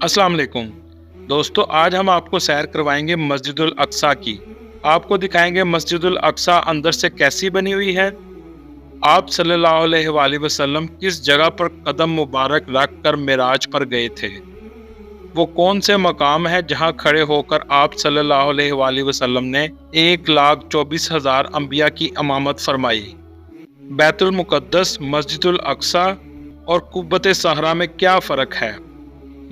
अस्सलाम वालेकुम दोस्तों, आज हम आपको सैर करवाएंगे मस्जिदुल अक्सा की। आपको दिखाएंगे मस्जिदुल अक्सा अंदर से कैसी बनी हुई है। आप सल्लल्लाहु अलैहि वसल्लम किस जगह पर कदम मुबारक रख कर मिराज पर गए थे। वो कौन से मकाम है जहां खड़े होकर आप सल्लल्लाहु अलैहि वसल्लम ने 1,24,000 अंबिया की इमामत फरमाई। बैतुल मुक़द्दस, मस्जिदुल अक्सा और कुब्बत सहरा में क्या फ़र्क है।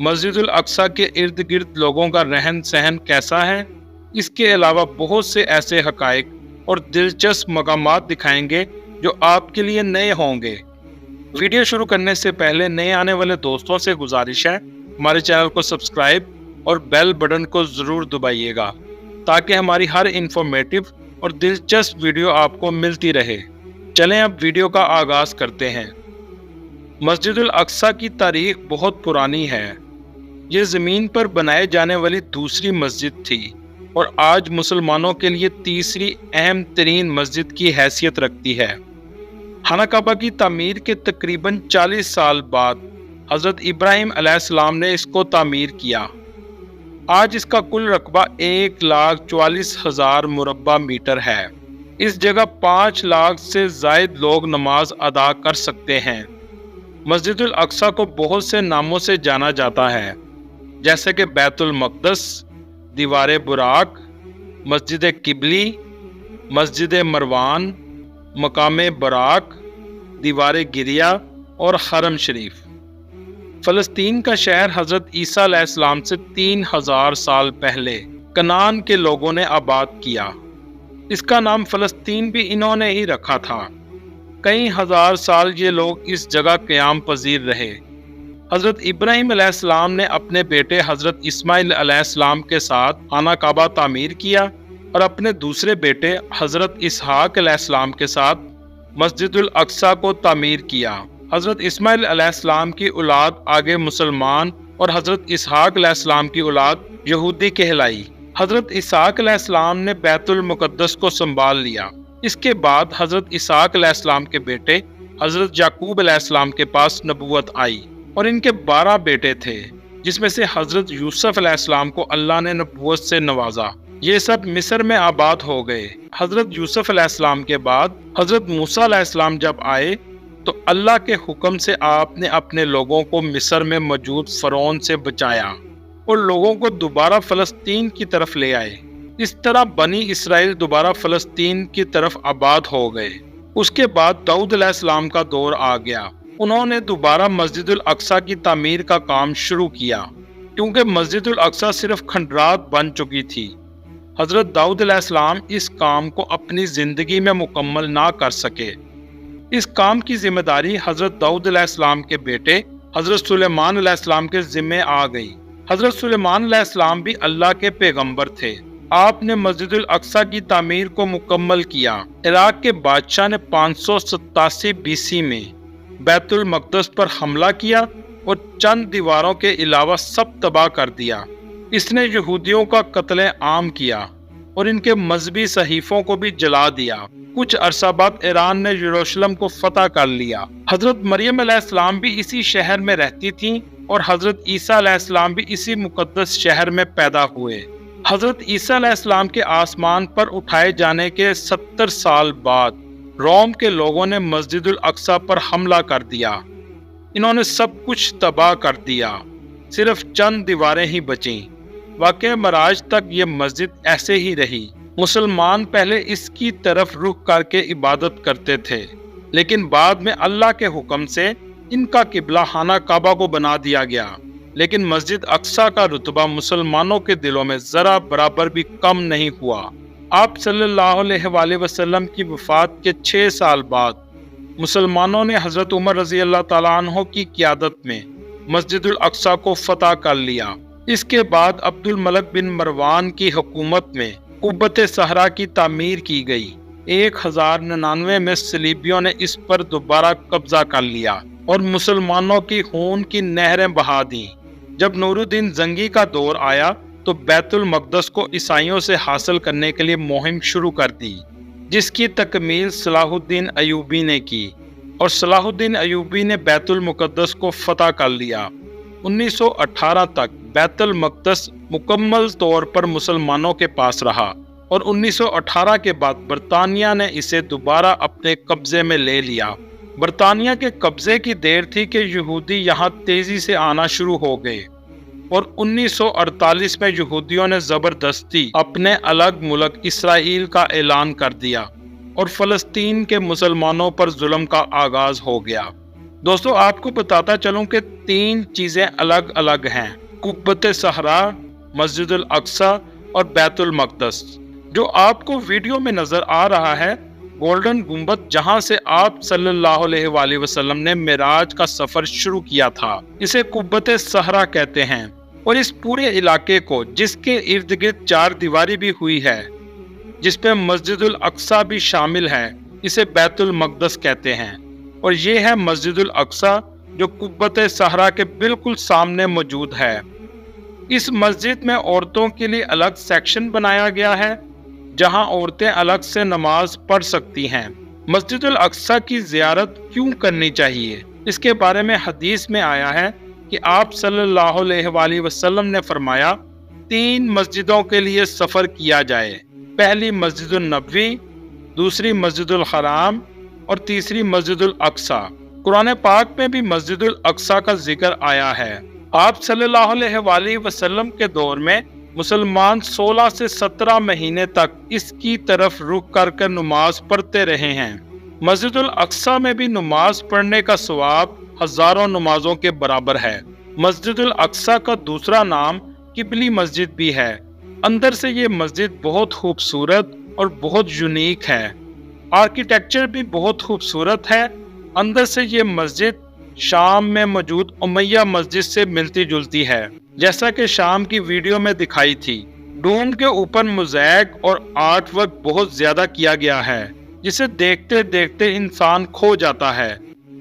मस्जिदुल अक्सा के इर्द गिर्द लोगों का रहन सहन कैसा है। इसके अलावा बहुत से ऐसे हकाइक और दिलचस्प मकामात दिखाएंगे जो आपके लिए नए होंगे। वीडियो शुरू करने से पहले नए आने वाले दोस्तों से गुजारिश है, हमारे चैनल को सब्सक्राइब और बेल बटन को ज़रूर दबाइएगा ताकि हमारी हर इंफॉर्मेटिव और दिलचस्प वीडियो आपको मिलती रहे। चलें अब वीडियो का आगाज़ करते हैं। मस्जिदुल अक्सा की तारीख बहुत पुरानी है। ये ज़मीन पर बनाए जाने वाली दूसरी मस्जिद थी और आज मुसलमानों के लिए तीसरी अहम तरीन मस्जिद की हैसियत रखती है। खाना काबा की तामीर के तकरीबन 40 साल बाद हज़रत इब्राहिम अलैहिस्सलाम ने इसको तामीर किया। आज इसका कुल रकबा 1,44,000 मुरब्बा मीटर है। इस जगह 5 लाख से ज़ायद लोग नमाज अदा कर सकते हैं। मस्जिदुल अक्सा को बहुत से नामों से जाना जाता है, जैसे कि बैतुल मक़दस, दीवार बुराक, मस्जिद किबली, मस्जिद मरवान, मकाम बराक, दीवार गिरिया और हरम शरीफ। फ़लस्तीन का शहर हज़रत ईसा अलैहिस्सलाम से 3000 साल पहले कनान के लोगों ने आबाद किया। इसका नाम फ़लस्तीन भी इन्होंने ही रखा था। कई हजार साल ये लोग इस जगह क़याम पजीर रहे। हज़रत इब्राहिम अलैहिस्सलाम ने अपने बेटे हज़रत इस्माइल अलैहिस्सलाम के साथ खाना काबा तामीर किया और अपने दूसरे बेटे हज़रत इसहाक अलैहिस्सलाम के साथ मस्जिदुल अक्सा को तामीर किया। हज़रत इस्माइल अलैहिस्सलाम की औलाद आगे मुसलमान और हज़रत इसहाक अलैहिस्सलाम की औलाद यहूदी कहलाई। हज़रत इसहाक अलैहिस्सलाम ने बैतुल मुक़द्दस को संभाल लिया। इसके बाद हज़रत इसहाक अलैहिस्सलाम के बेटे हज़रत याकूब अलैहिस्सलाम के पास नबूवत आई और इनके 12 बेटे थे, जिसमें से हज़रत यूसुफ अलैहिस्सलाम को अल्लाह ने नबूवत से नवाजा। ये सब मिस्र में आबाद हो गए। हज़रत यूसुफ अलैहिस्सलाम के बाद हज़रत मूसा अलैहिस्सलाम जब आए तो अल्लाह के हुक्म से आपने अपने लोगों को मिस्र में मौजूद फ़िरौन से बचाया और लोगों को दोबारा फ़लस्तीन की तरफ ले आए। इस तरह बनी इसराइल दोबारा फ़लस्तीन की तरफ आबाद हो गए। उसके बाद दाऊद अलैहिस्सलाम का दौर आ गया। उन्होंने दोबारा मस्जिदुल अक्सा की तामीर का काम शुरू किया, क्योंकि मस्जिदुल अक्सा सिर्फ खंडरात बन चुकी थी। हज़रत दाऊद अलैहिस्सलाम इस काम को अपनी ज़िंदगी में मुकम्मल ना कर सके। इस काम की जिम्मेदारी हज़रत दाऊद अलैहिस्सलाम के बेटे हज़रत सुलेमान अलैहिस्सलाम के ज़िम्मे आ गई। हज़रत सुलेमान अलैहिस्सलाम भी अल्लाह के पैगंबर थे। आपने मस्जिदुल अक्सा की तामीर को मुकम्मल किया। इराक के बादशाह ने 587 BC में बैतुल मक़दस पर हमला किया और चंद दीवारों के अलावा सब तबाह कर दिया। इसने यहूदियों का कत्ले आम किया और इनके मजहबी सहीफों को भी जला दिया। कुछ अरसा बाद ईरान ने यरूशलेम को फतह कर लिया। हज़रत मरियम अलैहिस्सलाम भी इसी शहर में रहती थीं और हज़रत ईसा अलैहिस्सलाम भी इसी मुक़द्दस शहर में पैदा हुए। हज़रत ईसा अलैहिस्सलाम के आसमान पर उठाए जाने के 70 साल बाद रोम के लोगों ने मस्जिदुल अक्सा पर हमला कर दिया। इन्होंने सब कुछ तबाह कर दिया, सिर्फ चंद दीवारें ही बचीं। वाक़ई मराज तक ये मस्जिद ऐसे ही रही। मुसलमान पहले इसकी तरफ रुख करके इबादत करते थे, लेकिन बाद में अल्लाह के हुक्म से इनका किबला खाना काबा को बना दिया गया। लेकिन मस्जिद अक्सा का रुतबा मुसलमानों के दिलों में ज़रा बराबर भी कम नहीं हुआ। आप सल्लल्लाहु अलैहि वसल्लम की वफ़ात के 6 साल बाद मुसलमानों ने हज़रत उमर रज़ी अल्लाह ताला अन्हो की क़ियादत में मस्जिदुल अक्सा को फतह कर लिया। इसके बाद अब्दुल मलिक बिन मरवान की हुकूमत में कुब्बत सहरा की तामीर की गई। 1099 में सलीबियों ने इस पर दोबारा कब्जा कर लिया और मुसलमानों की खून की नहरें बहा दी। जब नूरुद्दीन जंगी का दौर आया तो बैतुल मक़दस को ईसाइयों से हासिल करने के लिए मुहिम शुरू कर दी, जिसकी तकमील सलाहुद्दीन अयूबी ने की और सलाहुद्दीन अयूबी ने बैतुल मुक़द्दस को फतह कर लिया। 1918 तक बैतुल मक़दस मुकम्मल तौर पर मुसलमानों के पास रहा और 1918 के बाद बरतानिया ने इसे दोबारा अपने कब्जे में ले लिया। बरतानिया के कब्जे की देर थी कि यहूदी यहाँ तेजी से आना शुरू हो गए और 1948 में यहूदियों ने जबरदस्ती अपने अलग मुल्क इसराइल का ऐलान कर दिया और फलस्तीन के मुसलमानों पर जुल्म का आगाज हो गया। दोस्तों, आपको बताता चलूं कि 3 चीजें अलग अलग हैं, कुब्बत सहरा, मस्जिदुल अक्सा और बैतुल मक़दस। जो आपको वीडियो में नजर आ रहा है गोल्डन गुंबद, जहां से आप सल्लल्लाहु अलैहि वसल्लम ने मिराज का सफर शुरू किया था, इसे कुब्बत सहरा कहते हैं। और इस पूरे इलाके को, जिसके इर्द गिर्द 4 दीवारी भी हुई है, जिसपे मस्जिदुल अक्सा भी शामिल है, इसे बैतुल मक़दस कहते हैं। और ये है मस्जिदुल अक्सा जो कुब्बत सहरा के बिल्कुल सामने मौजूद है। इस मस्जिद में औरतों के लिए अलग सेक्शन बनाया गया है जहां औरतें अलग से नमाज पढ़ सकती हैं। मस्जिदुल अक्सा की ज़ियारत क्यों करनी चाहिए, इसके बारे में हदीस में आया है कि आप सल्लल्लाहु अलैहि वसल्लम ने फरमाया 3 मस्जिदों के लिए सफ़र किया जाए। पहली मस्जिदुल नबवी, दूसरी मस्जिदुल हराम और तीसरी मस्जिदुल अक्सा। कुरान पाक में भी मस्जिदुल अक्सा का जिक्र आया है। आप सल्लल्लाहु अलैहि वसल्लम के दौर में मुसलमान 16 से 17 महीने तक इसकी तरफ रुख कर नमाज पढ़ते रहे हैं। मस्जिदुल अक्सा में भी नमाज पढ़ने का सवाब हजारों नमाजों के बराबर है। मस्जिदुल अक्सा का दूसरा नाम किबली मस्जिद भी है। अंदर से ये मस्जिद बहुत खूबसूरत और बहुत यूनिक है। आर्किटेक्चर भी बहुत खूबसूरत है। अंदर से ये मस्जिद शाम में मौजूद उमैया मस्जिद से मिलती जुलती है, जैसा कि शाम की वीडियो में दिखाई थी। डोम के ऊपर मोज़ैक और आर्ट वर्क बहुत ज्यादा किया गया है, जिसे देखते देखते इंसान खो जाता है।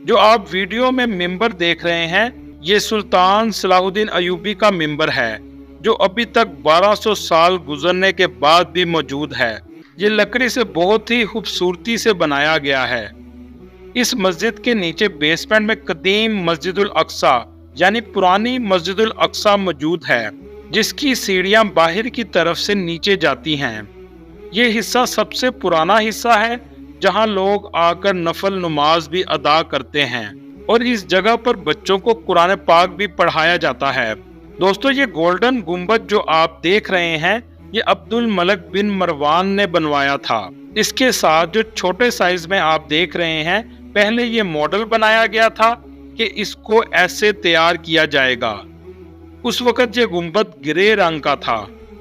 जो आप वीडियो में मिंबर देख रहे हैं, ये सुल्तान सलाहुद्दीन अयूबी का मिंबर है, जो अभी तक 1200 साल गुजरने के बाद भी मौजूद है। ये लकड़ी से बहुत ही खूबसूरती से बनाया गया है। इस मस्जिद के नीचे बेसमेंट में कदीम मस्जिदुल अक्सा यानी पुरानी मस्जिदुल अक्सा मौजूद है, जिसकी सीढ़ियां बाहर की तरफ से नीचे जाती हैं। ये हिस्सा सबसे पुराना हिस्सा है जहां लोग आकर नफल नमाज भी अदा करते हैं और इस जगह पर बच्चों को कुरान पाक भी पढ़ाया जाता है। दोस्तों, ये गोल्डन गुंबद जो आप देख रहे हैं, ये अब्दुल मलिक बिन मरवान ने बनवाया था। इसके साथ जो छोटे साइज में आप देख रहे हैं, पहले ये मॉडल बनाया गया था कि इसको ऐसे तैयार किया जाएगा। उस वक्त ये गुंबद ग्रे रंग का था।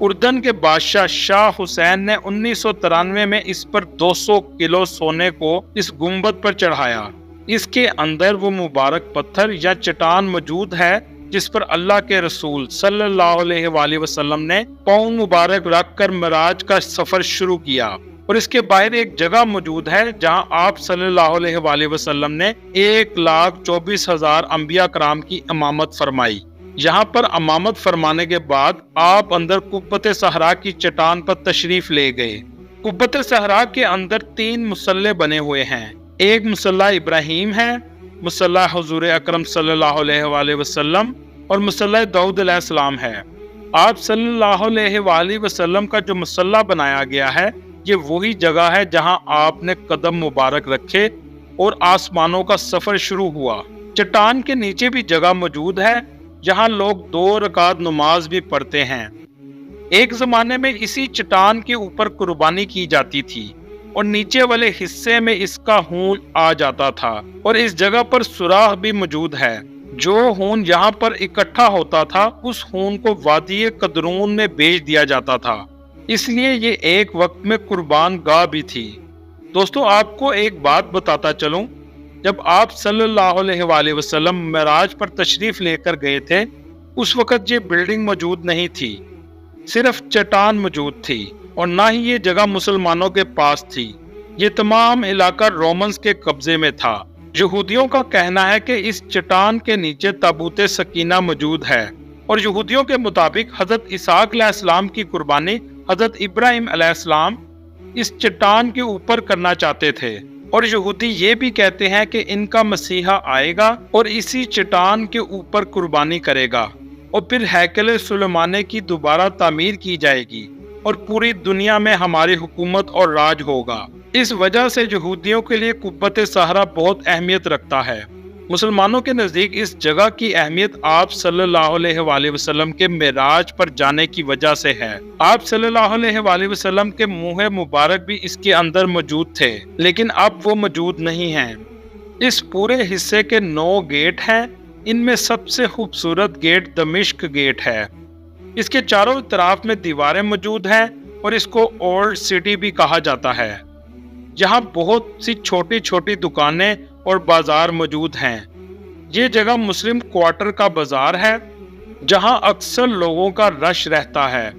उर्दन के बादशाह शाह हुसैन ने 1993 में इस पर 200 किलो सोने को इस गुंबद पर चढ़ाया। इसके अंदर वो मुबारक पत्थर या चट्टान मौजूद है जिस पर अल्लाह के रसूल सल्लल्लाहु अलैहि वसल्लम ने पाँव मुबारक रखकर मिराज का सफर शुरू किया। और इसके बाहर एक जगह मौजूद है जहां आप सल्लल्लाहु अलैहि वसल्लम ने 1,24,000 अंबिया कराम की इमामत फरमाई। यहाँ पर इमामत फरमाने के बाद आप अंदर कुब्बत सहरा की चट्टान पर तशरीफ ले गए। कुब्बत सहरा के अंदर 3 मुसल्ले बने हुए हैं। एक मुसल्ला इब्राहिम है, मुसल्ला हुजूर अकरम सल्लल्लाहु अलैहि वसल्लम और मुसल्ला दाऊद अलैहिस्सलाम है। आप सल्लल्लाहु अलैहि वसल्लम का जो मुसल्ला बनाया गया है, ये वही जगह है जहां आपने कदम मुबारक रखे और आसमानों का सफर शुरू हुआ। चट्टान के नीचे भी जगह मौजूद है जहां लोग 2 रकात नमाज भी पढ़ते हैं। एक जमाने में इसी चट्टान के ऊपर कुर्बानी की जाती थी और नीचे वाले हिस्से में इसका खून आ जाता था और इस जगह पर सुराख भी मौजूद है। जो खून यहाँ पर इकट्ठा होता था, उस खून को वादी कदरून में बेच दिया जाता था, इसलिए ये एक वक्त में कुर्बान गाह भी थी। दोस्तों, आपको एक बात बताता चलूं, जब आप सल्लल्लाहु अलैहि वसल्लम मिराज पर तशरीफ लेकर गए थे, उस वक्त ये बिल्डिंग मौजूद नहीं थी, सिर्फ चट्टान मौजूद थी और ना ही ये जगह मुसलमानों के पास थी। ये तमाम इलाका रोमन्स के कब्जे में था। यहूदियों का कहना है कि इस चट्टान के नीचे ताबूत सकीना मौजूद है और यहूदियों के मुताबिक हजरत इसहाक अलैहिस्सलाम की कुर्बानी हजरत इब्राहिम अलैहिस्सलाम इस चट्टान के ऊपर करना चाहते थे। اور یہودی یہ بھی کہتے ہیں کہ ان کا مسیحا آئے گا اور اسی چٹان کے اوپر قربانی کرے گا، اور پھر ہیکل سلیمانے کی دوبارہ تعمیر کی جائے گی اور پوری دنیا میں ہماری حکومت اور راج ہوگا۔ اس وجہ سے یہودیوں کے لیے قبۃ صحرا بہت اہمیت رکھتا ہے۔ مسلمانوں کے نزدیک اس جگہ کی اہمیت آپ صلی اللہ علیہ وآلہ وسلم کے معراج پر جانے کی وجہ سے ہے۔ آپ صلی اللہ علیہ وآلہ وسلم کے منہ مبارک بھی اس کے اندر موجود تھے، لیکن اب وہ موجود نہیں ہیں۔ اس پورے حصے کے 9 گیٹ ہیں، ان میں سب سے خوبصورت گیٹ دمشق گیٹ ہے۔ اس کے چاروں طرف میں دیواریں موجود ہیں اور اس کو اولڈ سٹی بھی کہا جاتا ہے۔ یہاں بہت سی چھوٹی چھوٹی دکانیں اور بازار موجود ہیں۔ یہ جگہ مسلم کوارٹر کا بازار ہے، جہاں اکثر لوگوں کا رش رہتا ہے۔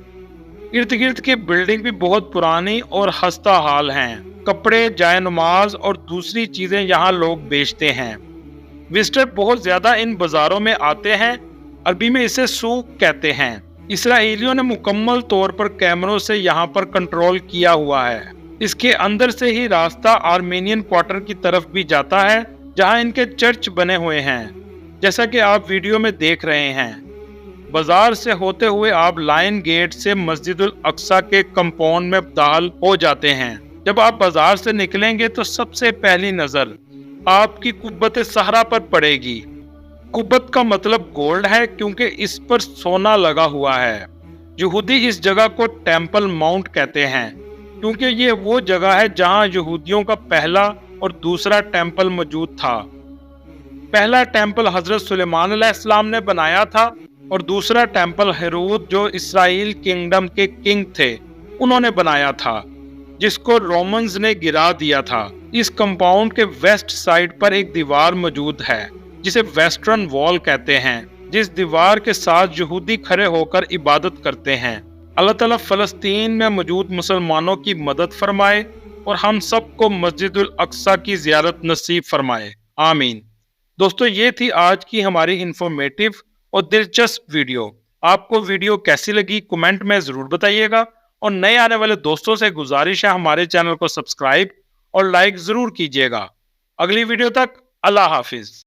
ارد گرد کی بلڈنگ بھی بہت پرانی اور خستہ حال ہیں۔ کپڑے، جائے نماز اور دوسری چیزیں یہاں لوگ بیچتے ہیں۔ وزٹر بہت زیادہ ان بازاروں میں آتے ہیں، عربی میں اسے سوق کہتے ہیں۔ اسرائیلیوں نے مکمل طور پر کیمروں سے یہاں پر کنٹرول کیا ہوا ہے۔ اس کے اندر سے ہی راستہ آرمینین کوارٹر کی طرف بھی جاتا ہے، جہاں ان کے چرچ بنے ہوئے ہیں، جیسا کہ آپ ویڈیو میں دیکھ رہے ہیں۔ بازار سے ہوتے ہوئے آپ لائن گیٹ سے مسجد الاقصی کے کمپاؤنڈ میں داخل ہو جاتے ہیں۔ جب آپ بازار سے نکلیں گے تو سب سے پہلی نظر آپ کی قبۃ صحرا پر پڑے گی۔ قبت کا مطلب گولڈ ہے، کیونکہ اس پر سونا لگا ہوا ہے۔ یہودی اس جگہ کو ٹیمپل ماؤنٹ کہتے ہیں، کیونکہ یہ وہ جگہ ہے جہاں یہودیوں کا پہلا اور دوسرا ٹیمپل موجود تھا۔ پہلا ٹیمپل حضرت سلیمان علیہ السلام نے بنایا تھا، اور دوسرا ٹیمپل ہیرود جو اسرائیل کنگڈم کے کنگ تھے انہوں نے بنایا تھا، جس کو رومنز نے گرا دیا تھا۔ اس کمپاؤنڈ کے ویسٹ سائڈ پر ایک دیوار موجود ہے جسے ویسٹرن وال کہتے ہیں، جس دیوار کے ساتھ یہودی کھڑے ہو کر عبادت کرتے ہیں۔ اللہ تعالیٰ فلسطین میں موجود مسلمانوں کی مدد فرمائے اور ہم سب کو مسجد الاقصی کی زیارت نصیب فرمائے، آمین۔ دوستو، یہ تھی آج کی ہماری انفارمیٹیو اور دلچسپ ویڈیو۔ آپ کو ویڈیو کیسی لگی کمنٹ میں ضرور بتائیے گا، اور نئے آنے والے دوستوں سے گزارش ہے ہمارے چینل کو سبسکرائب اور لائک ضرور کیجیے گا۔ اگلی ویڈیو تک اللہ حافظ۔